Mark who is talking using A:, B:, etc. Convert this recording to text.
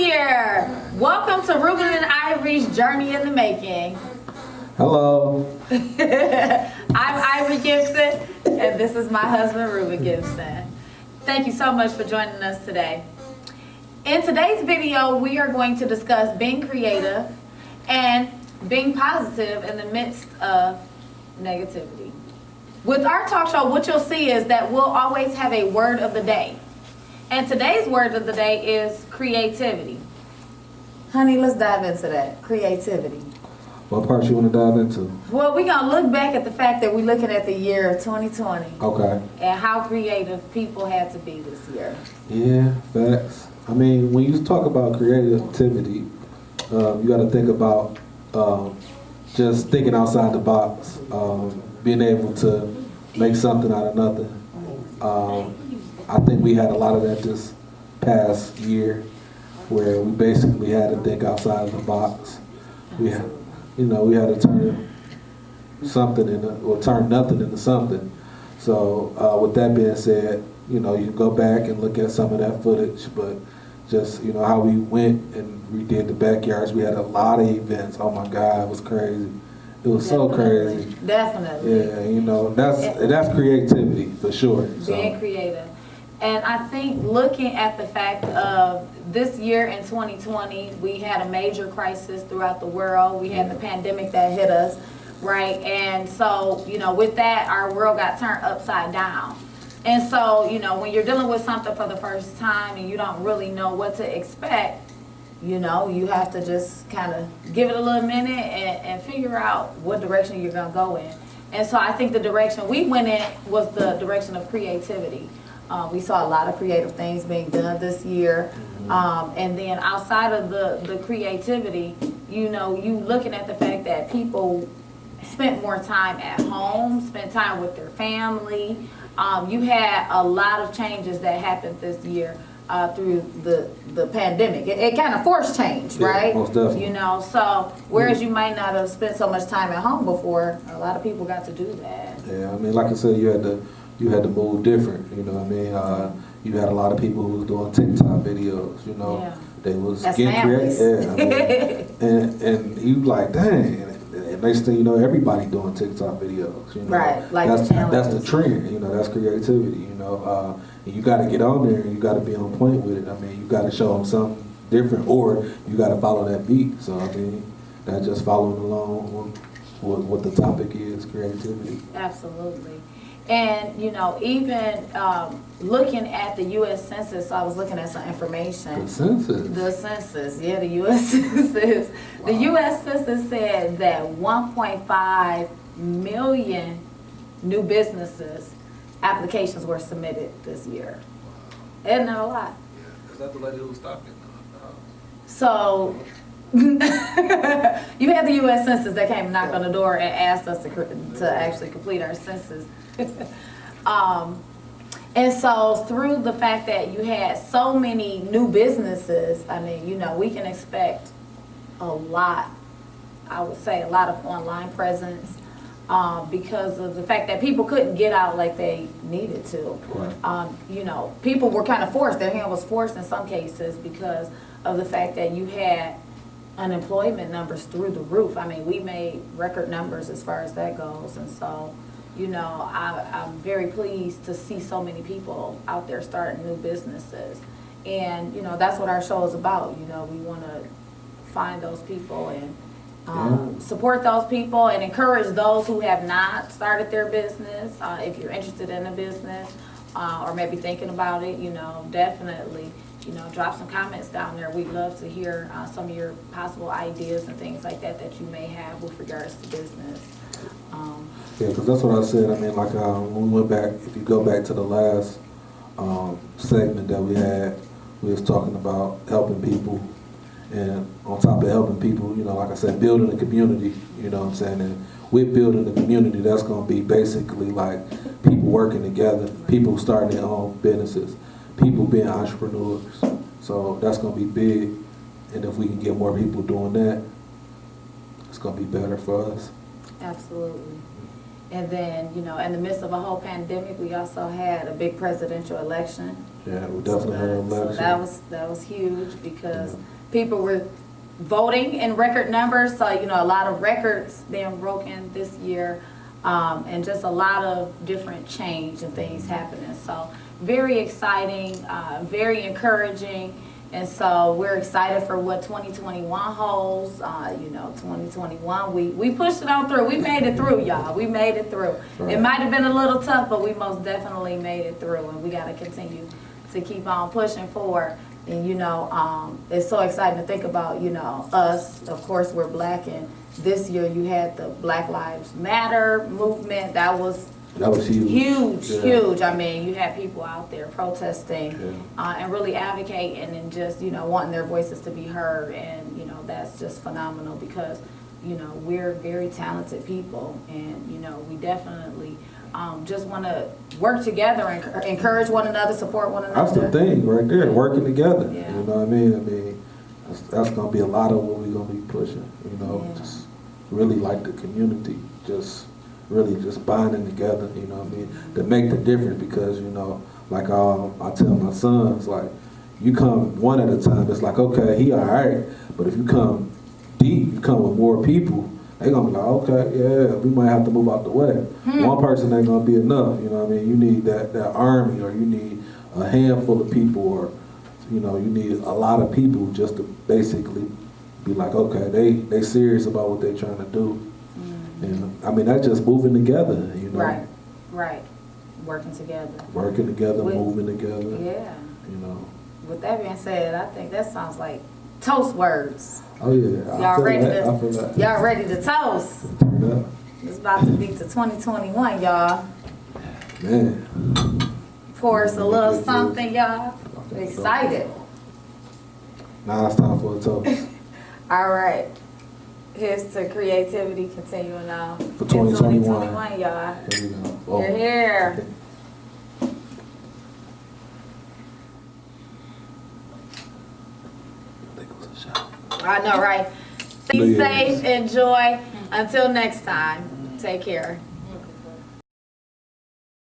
A: here. Welcome to Ruben and Ivory's Journey in the Making.
B: Hello.
A: I'm Ivory Gibson, and this is my husband, Ruben Gibson. Thank you so much for joining us today. In today's video, we are going to discuss being creative and being positive in the midst of negativity. With our talk show, what you'll see is that we'll always have a word of the day. And today's word of the day is creativity. Honey, let's dive into that. Creativity.
B: What part you want to dive into?
A: Well, we're going to look back at the fact that we're looking at the year 2020.
B: Okay.
A: And how creative people had to be this year.
B: Yeah, facts. I mean, when you talk about creativity, you got to think about just thinking outside the box, being able to make something out of nothing. I think we had a lot of that this past year, where we basically had to think outside of the box. We had to turn turn nothing into something. So with that being said, you can go back and look at some of that footage, but just how we went and redid the backyards. We had a lot of events. Oh my God, it was crazy. It was so crazy.
A: Definitely.
B: Yeah, that's creativity for sure.
A: Being creative. And I think looking at the fact of this year in 2020, we had a major crisis throughout the world. We had the pandemic that hit us, right? And so, with that, our world got turned upside down. And so, when you're dealing with something for the first time and you don't really know what to expect, you have to just kind of give it a little minute and figure out what direction you're going to go in. And so I think the direction we went in was the direction of creativity. We saw a lot of creative things being done this year. And then outside of the creativity, you looking at the fact that people spent more time at home, spent time with their family. You had a lot of changes that happened this year through the pandemic. It kind of forced change, right?
B: Most definitely.
A: So whereas you might not have spent so much time at home before, a lot of people got to do that.
B: Yeah, I mean, like I said, you had to move different, you had a lot of people who was doing TikTok videos, they was
A: That's
B: getting creative. Yeah, and you like, dang, and next thing you know, everybody doing TikTok videos,
A: Right, like
B: that's the trend, that's creativity, and you got to get on there and you got to be on point with it. I mean, you got to show them something different, or you got to follow that beat. So I mean, that's just following along with what the topic is, creativity.
A: Absolutely. And, even looking at the U.S. Census, I was looking at some information.
B: The census?
A: The census, yeah, the U.S. Census. Wow. The U.S. Census said that 1.5 million new businesses applications were submitted this year. Isn't that a lot?
C: Yeah, is that the lady who was talking?
A: So, you had the U.S. Census that came and knocked on the door and asked us to actually complete our census. And so through the fact that you had so many new businesses, I mean, we can expect a lot, I would say a lot of online presence because of the fact that people couldn't get out like they needed to.
B: Right.
A: People were kind of forced, their hand was forced in some cases because of the fact that you had unemployment numbers through the roof. I mean, we made record numbers as far as that goes. And so, I'm very pleased to see so many people out there starting new businesses. And, that's what our show is about. We want to find those people and support those people and encourage those who have not started their business. If you're interested in a business or maybe thinking about it, definitely, drop some comments down there. We'd love to hear some of your possible ideas and things like that you may have with regards to business.
B: Yeah, because that's what I said. I mean, like when we went back, if you go back to the last segment that we had, we was talking about helping people. And on top of helping people, like I said, building a community, you know what I'm saying? And with building a community, that's going to be basically like people working together, people starting their own businesses, people being entrepreneurs. So that's going to be big. And if we can get more people doing that, it's going to be better for us.
A: Absolutely. And then, you know, in the midst of a whole pandemic, we also had a big presidential election.
B: Yeah, we definitely had an election.
A: So that was huge because people were voting in record numbers. So, you know, a lot of records being broken this year, and just a lot of different change and things happening. So very exciting, very encouraging. And so we're excited for what 2021 holds. You know, 2021, we pushed it on through. We made it through, y'all. We made it through.
B: Right.
A: It might have been a little tough, but we most definitely made it through. And we got to continue to keep on pushing forward. And, you know, it's so exciting to think about, you know, us. Of course, we're Black. And this year you had the Black Lives Matter movement. That was
B: huge.
A: Huge. I mean, you had people out there protesting
B: Yeah.
A: and really advocating and just, you know, wanting their voices to be heard. And, you know, that's just phenomenal because, you know, we're very talented people. And, you know, we definitely just want to work together and encourage one another, support one another.
B: That's the thing right there, working together.
A: Yeah.
B: You know what I mean? I mean, that's going to be a lot of what we're going to be pushing, you know,
A: Yeah.
B: just really like the community, just really just bonding together, you know what I mean, to make the difference because, you know, like I tell my sons, like, you come one at a time, it's like, okay, he all right, but if you come deep, you come with more people, they gonna be like, okay, yeah, we might have to move out the way. One person ain't gonna be enough, you know what I mean? You need that army, or you need a handful of people, or, you know, you need a lot of people just to basically be like, okay, they serious about what they trying to do. And I mean, that's just moving together, you know.
A: Right. Working together.
B: Working together, moving together.
A: Yeah.
B: You know.
A: With that being said, I think that sounds like toast words.
B: Oh yeah.
A: Y'all ready
B: I feel that.
A: Y'all ready to toast?
B: Turn up.
A: It's about to be to 2021, y'all.
B: Man.
A: Pour us a little something, y'all. Excited.
B: Now it's time for a toast.
A: All right. Here's to creativity continuing on.
B: For 2021.
A: 2021, y'all.
B: Here we go. Oh.
A: You're here.
B: I think it was a shot.
A: I know, right? Be safe, enjoy. Until next time, take care.